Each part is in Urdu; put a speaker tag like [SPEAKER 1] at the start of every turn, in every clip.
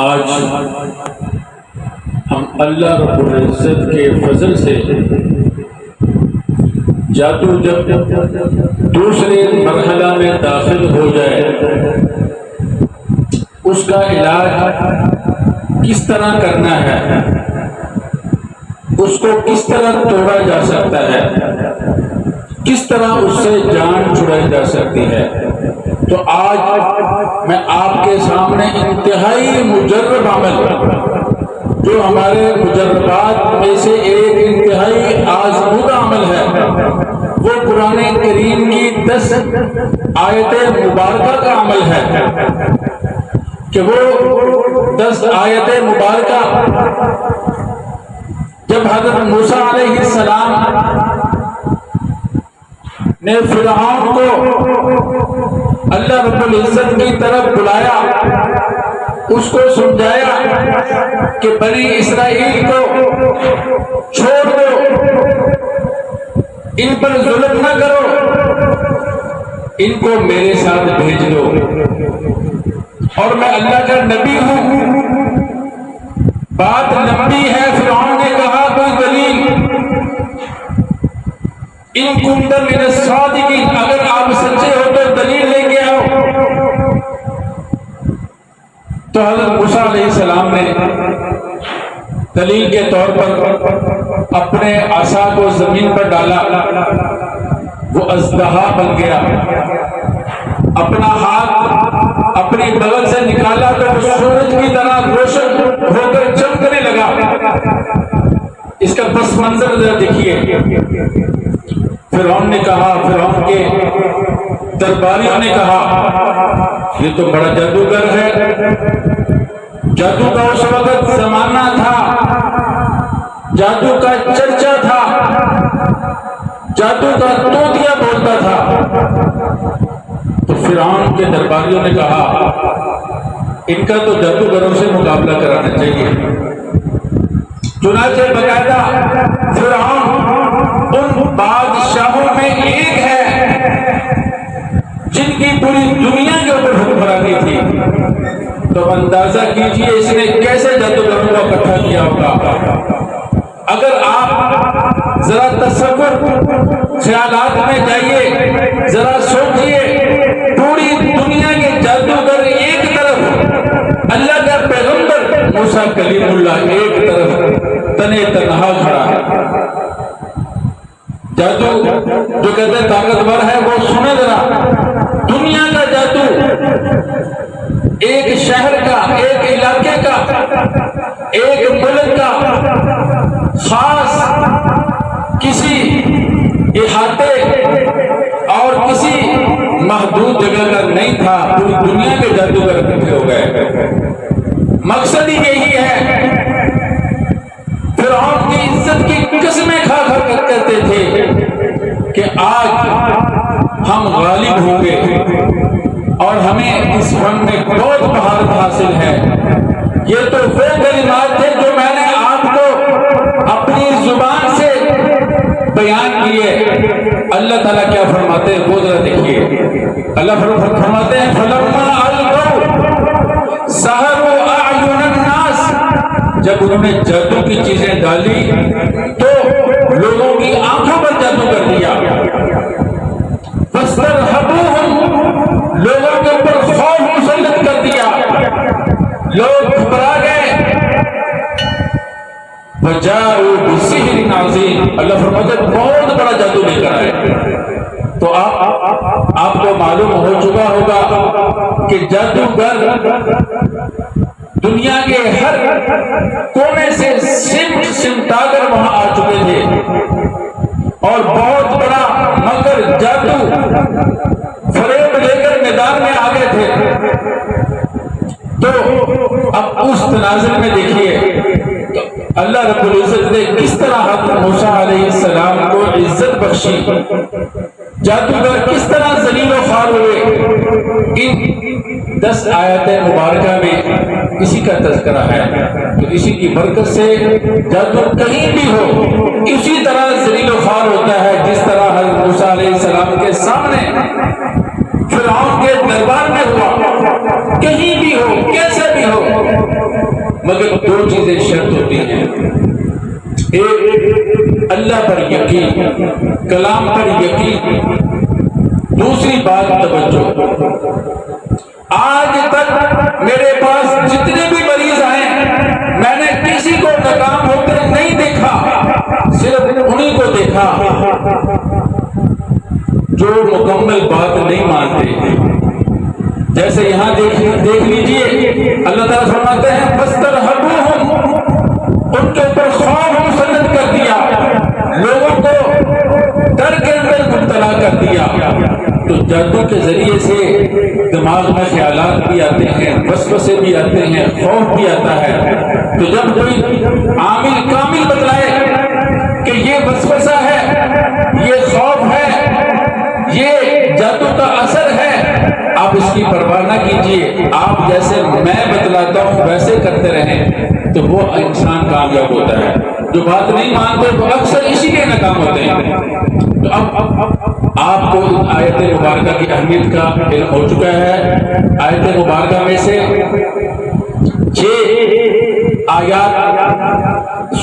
[SPEAKER 1] آج ہم اللہ رب العزت کے فضل سے جادو جب دوسرے مرحلہ میں داخل ہو جائے اس کا علاج کس طرح کرنا ہے، اس کو کس طرح توڑا جا سکتا ہے، کس طرح اس سے جان چھڑائی جا سکتی ہے، تو آج میں آپ کے سامنے انتہائی مجرب عمل، جو ہمارے مجربات میں سے ایک انتہائی آزمودہ عمل ہے، وہ قرآن کریم کی 10 آیت مبارکہ کا عمل ہے کہ وہ 10 آیت مبارکہ جب حضرت موسیٰ علیہ السلام نے فرعون کو اللہ رب العزت کی طرف بلایا، اس کو سمجھایا کہ بنی اسرائیل کو چھوڑ دو، ان پر ظلم نہ کرو، ان کو میرے ساتھ بھیج دو اور میں اللہ کا نبی ہوں۔ بات لمبی ہے، فرعون نے کہا کوئی دلیل، ان کنت من الصادقین، اگر آپ سچے ہو تو دلیل لے کے آؤ۔ تو حضرت موسیٰ علیہ السلام نے دلیل کے طور پر اپنے عصا کو زمین پر ڈالا، وہ اژدہا بن گیا، اپنا ہاتھ اپنی بغل سے نکالا تو وہ سورج کی طرح روشن ہو کر چمکنے لگا۔ اس کا پس منظر ذرا دیکھیے۔ فرعون نے کہا، فرعون کے درباریوں نے کہا یہ تو بڑا جادوگر ہے۔ جادو کا اس وقت زمانہ تھا، جادو کا چرچا تھا، جادو کا طوطیا بولتا تھا۔ تو فرعون کے درباریوں نے کہا ان کا تو جادوگروں سے مقابلہ کرانا چاہیے۔ چنانچہ باقاعدہ فرعون ان بادشاہوں میں ایک ہے جن کی پوری دنیا کے اوپر حکمرانی تھی، تو اندازہ کیجئے اس نے کیسے جادوگروں کو اکٹھا کیا ہوگا۔ اگر آپ ذرا تصور خیالات میں جائیے، ذرا سوچئے، پوری دنیا کے جادوگر ایک طرف، اللہ کا پیغمبر موسیٰ کلیم اللہ ایک طرف تنے تنہا کھڑا ہے۔ جادو جو کہتے ہیں طاقتور ہے، وہ سنے ذرا، دنیا کا جادو، ایک شہر کا، ایک علاقے کا، ایک ملک کا، خاص کسی احاطے اور کسی محدود جگہ کا نہیں تھا، پوری دنیا کے جادوگر اکٹھے ہو گئے۔ مقصد ہی یہی ہے، فرعون کی عزت کی قسمیں کھا کھا کر کہتے تھے کہ آج ہم غالب ہوں گے اور ہمیں اس فن میں بہت مہارت حاصل ہے۔ یہ تو وہ کلمات تھے جو میں نے آپ کو اپنی زبان سے بیان کیے۔ اللہ تعالیٰ کیا فرماتے ہیں وہ ذرا دیکھیے۔ اللہ فرماتے ہیں فَلَمَّا أَلْقَوْا سَحَرُوا أَعْيُنَ النَّاسِ، جب انہوں نے جادو کی چیزیں ڈالی تو لوگوں کی آنکھوں پر جادو کر دیا۔ فَاسْتَرْهَبُوهُمْ، لوگوں کے اوپر خوف مسلط کر دیا، لوگ گھبرا گئے۔ وَجَاءُوا بِسِحْرٍ عَظِيمٍ، اللہ فرماتے ہیں بہت بڑا جادو لے کر آئے۔ تو آپ کو معلوم ہو چکا ہوگا کہ جادوگر دنیا کے ہر کونے سے سمٹا کر وہاں آ چکے تھے اور بہت بڑا مکر، جادو، فریب لے کر میدان میں آ گئے تھے۔ تو اب اس تناظر میں دیکھیے اللہ رب العزت نے کس طرح حضرت موسیٰ علیہ السلام کو عزت بخشی، جادوگر کس طرح ذلیل و خوار ہوئے۔ ان 10 آیات مبارکہ میں اسی کا تذکرہ ہے، تو اسی کی برکت سے جادو کہیں بھی ہو اسی طرح ذلیل و خوار ہوتا ہے جس طرح حضرت موسیٰ علیہ السلام کے سامنے فرعون کے دربار میں ہوا۔ کہیں بھی ہو، کیسے بھی ہو، مگر دو چیزیں شرط ہوتی ہیں، ایک اللہ پر یقین، کلام پر یقین، دوسری بات توجہ۔ آج تک میرے پاس جتنے بھی مریض آئے میں نے کسی کو ناکام ہوتے نہیں دیکھا، صرف انہی کو دیکھا جو مکمل بات نہیں مانتے۔ جیسے یہاں دیکھ لیجئے اللہ تعالیٰ فرماتے ہیں فَاسْتَرْهَبُوهُمْ، ان کے اوپر خوف مسلط کر دیا، لوگوں کو ڈر کے اندر مبتلا کر دیا۔ تو جادو کے ذریعے سے دماغ میں خیالات بھی آتے ہیں، وسوسے بھی آتے ہیں، خوف بھی آتا ہے۔ تو جب کوئی عامل کامل بتلائے کہ یہ وسوسہ ہے، یہ خوف ہے، یہ جادو کا اثر ہے، آپ اس کی پرواہ نہ کیجئے، آپ جیسے میں بتلاتا ہوں ویسے کرتے رہیں تو وہ انسان کامیاب ہوتا ہے۔ جو بات نہیں مانتے وہ اکثر اسی لیے ناکام ہوتے ہیں۔ تو اب آپ کو آیت مبارکہ کی اہمیت کا علم ہو چکا ہے۔ آیت مبارکہ میں سے 6 آیات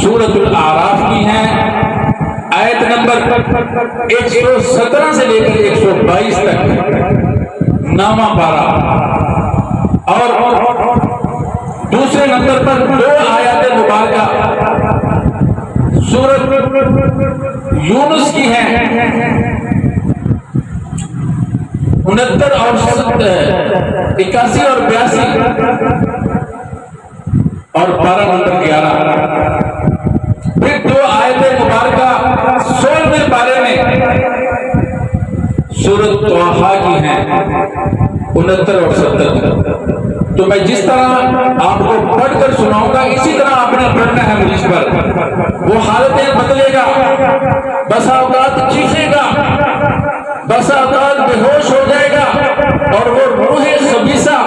[SPEAKER 1] سورۃ الاعراف کی ہیں، آیت نمبر 117 سے لے کر 122 تک 9واں پارہ، اور دوسرے نمبر پر 2 آیات مبارکہ سورۃ یونس کی ہیں، 69 اور 81 اور 82، اور پارہ نمبر 11۔ پھر 2 آیت مبارکہ 16ویں پارے میں سورۃ طٰہٰ کی ہیں، 69 اور 70۔ تو میں جس طرح آپ کو پڑھ کر سناؤں گا اسی طرح آپ نے پڑھنا ہے مریض پر۔ وہ حالتیں بدلے گا، بسا اوقات چیخے گا، بسا اوقات بے ہوش ہو جائے گا، اور وہ روح خبیثہ،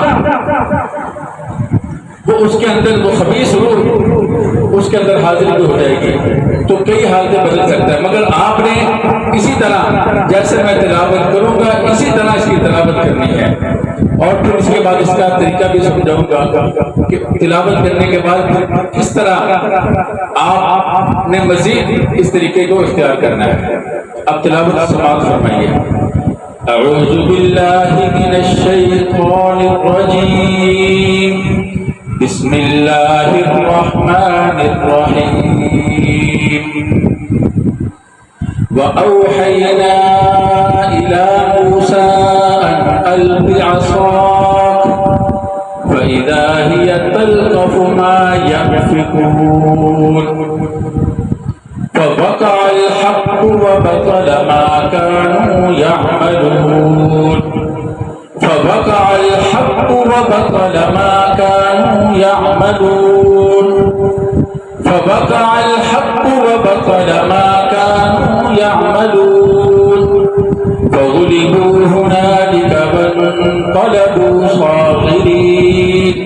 [SPEAKER 1] وہ اس کے اندر، وہ خبیث روح اس کے اندر حاضر بھی ہو جائے گی۔ تو کئی حالتیں بدل سکتا ہے، مگر آپ نے اسی طرح جیسے میں تلاوت کروں گا اسی طرح اس کی تلاوت کرنی ہے، اور پھر اس کے بعد اس کا طریقہ بھی سمجھاؤں گا کہ تلاوت کرنے کے بعد کس طرح آپ نے مزید اس طریقے کو اختیار کرنا ہے۔ اب تلاوت سماعت فرمائیے۔ اعوذ باللہ من الشیطان الرجیم، بسم اللہ الرحمن الرحیم۔ وَأَوْحَيْنَا إِلَى مُوسَىٰ أَنْ أَلْقِ عَصَاكَ فَإِذَا هِيَ تَلْقَفُ مَا يَأْفِكُونَ فَوَقَعَ الْحَقُّ وَبَطَلَ مَا كَانُوا يَعْمَلُونَ فَوَقَعَ الْحَقُّ وَبَطَلَ مَا كَانُوا يَعْمَلُونَ فَوَقَعَ الْحَقُّ وَبَطَلَ مَا كَانُوا يَعْمَلُونَ فَغُلِبُوا هُنَالِكَ وَانقَلَبُوا صَاغِرِينَ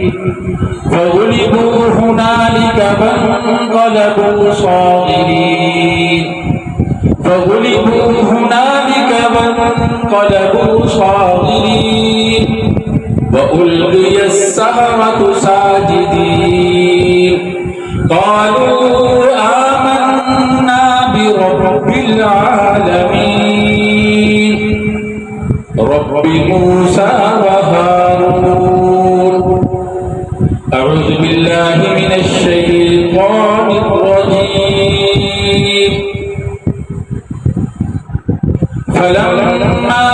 [SPEAKER 1] فَغُلِبُوا هُنَالِكَ وَانقَلَبُوا صَاغِرِينَ فَغُلِبُوا هُنَالِكَ وَانقَلَبُوا صَاغِرِينَ وَأُلْقِيَ السَّحَرَةُ سَاجِدِينَ قالوا آمنا برب العالمين رب موسى وهارون۔ أعوذ بالله من الشيطان الرجيم۔ فلما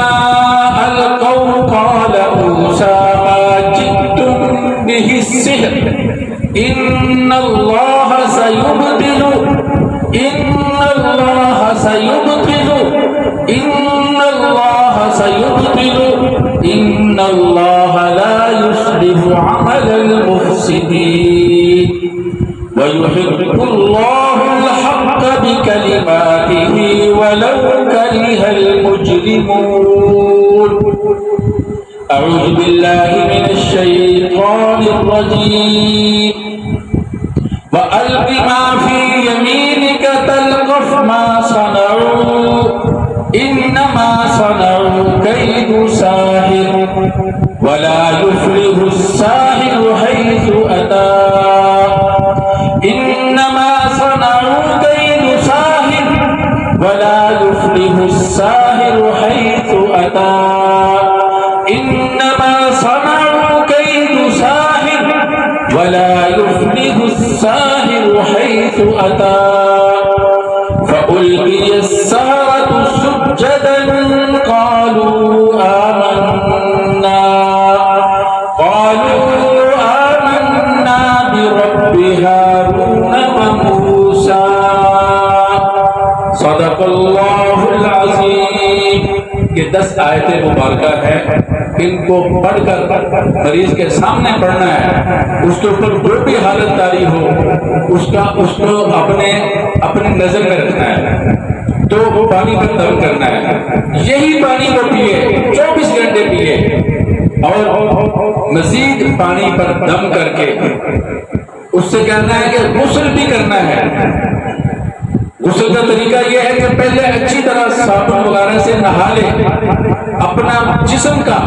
[SPEAKER 1] ألقوا قال موسى ما جئتم به السحر إن الله سيبطل إن الله لا يصلح عمل المفسدين ويحق الله الحق بكلماته ولو كره المجرمون۔ أعوذ بالله من الشيطان الرجيم۔ وألق ما في يمينك تلقف ما صنعوا إنما صنعوا كيد ساحر ولا يفلح الساحر حيث أتى يفلح الساحر حيث أتى فألقي السحرة سجدا قالوا آمنا برب هارون وموسى صدق اللہ العظیم. یہ 10 آیتیں مبارکہ ہیں، ان کو پڑھ کر مریض کے سامنے پڑھنا ہے. اس کے اوپر جو بھی حالت طاری ہو اس کو اپنے نظر میں رکھنا ہے. تو پانی پر دم کرنا ہے. یہی پانی کو پیے، 24 گھنٹے پیے، اور مزید پانی پر دم کر کے اس سے کہنا ہے کہ غسل بھی کرنا ہے. غسل کا طریقہ یہ ہے کہ پہلے اچھی طرح صابن وغیرہ سے نہا لے، اپنا جسم کا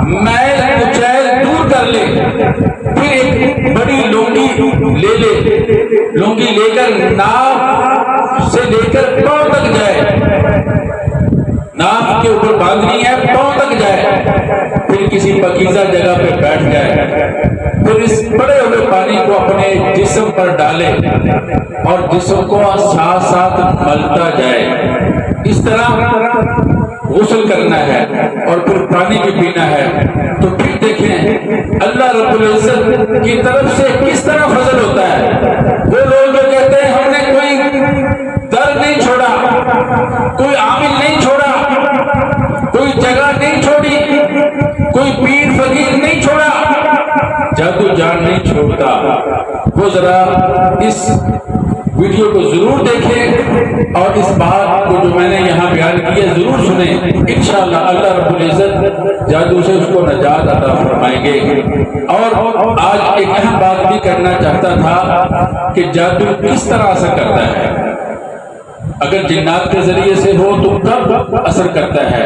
[SPEAKER 1] میل کچیل دور کر لے، پھر ایک بڑی لونگی لے کر ناف سے لے کر پاؤں تک جائے، ناف کے اوپر باندھنی ہے، پاؤں تک جائے، پھر کسی پاکیزہ جگہ پہ بیٹھ جائے، پھر اس بڑے ہوئے پانی کو اپنے جسم پر ڈالے اور جسم کو ساتھ ساتھ ملتا جائے. اس طرح غسل کرنا ہے اور پھر پانی بھی پینا ہے. تو پھر دیکھیں اللہ رب العزت کی طرف سے کس طرح فضل ہوتا ہے. وہ لوگ جو کہتے ہیں ہم نے کوئی درد نہیں چھوڑا، کوئی عامل نہیں چھوڑا، کوئی جگہ نہیں چھوڑی، کوئی پیر فقیر نہیں چھوڑا، جادو جان نہیں چھوڑتا. وہ ذرا اس ویڈیو کو ضرور دیکھیں اور اس بات کو جو میں نے یہاں بیان کی ہے ضرور سنیں. انشاءاللہ اللہ رب العزت جادو سے اس کو نجات عطا فرمائیں گے. اور آج ایک اہم بات بھی کرنا چاہتا تھا کہ جادو کس طرح اثر کرتا ہے. اگر جنات کے ذریعے سے ہو تو کب اثر کرتا ہے.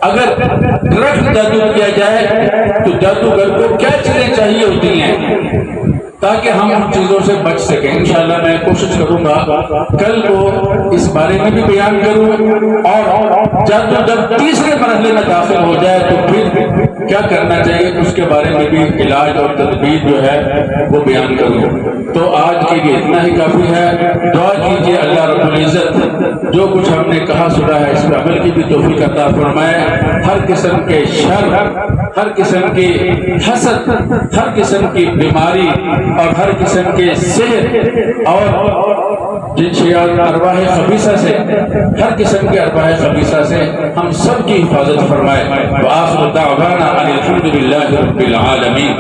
[SPEAKER 1] اگر ڈائریکٹ جادو کیا جائے تو جادوگر کو کیا چیزیں چاہیے ہوتی ہیں تاکہ ہم ان چیزوں سے بچ سکیں. انشاءاللہ میں کوشش کروں گا کل کو اس بارے میں بھی بیان کروں، اور جادو جب تیسرے مرحلے میں داخل ہو جائے تو پھر کیا کرنا چاہیے اس کے بارے میں بھی علاج اور تدبیر جو ہے وہ بیان کروں. تو آج کے لیے اتنا ہی کافی ہے. دعا کیجیے اللہ رب العزت جو کچھ ہم نے کہا سنا ہے اس پر عمل کی بھی توفیق عطا فرمائے. ہر قسم کے شر، ہر قسم کی حسد، ہر قسم کی بیماری اور ہر قسم کے سحر اور جنسیات ارواح خبیثہ سے، ہر قسم کے ارواح خبیثہ سے ہم سب کی حفاظت فرمائے. وآخر دعوانا ان الحمد للہ رب العالمین.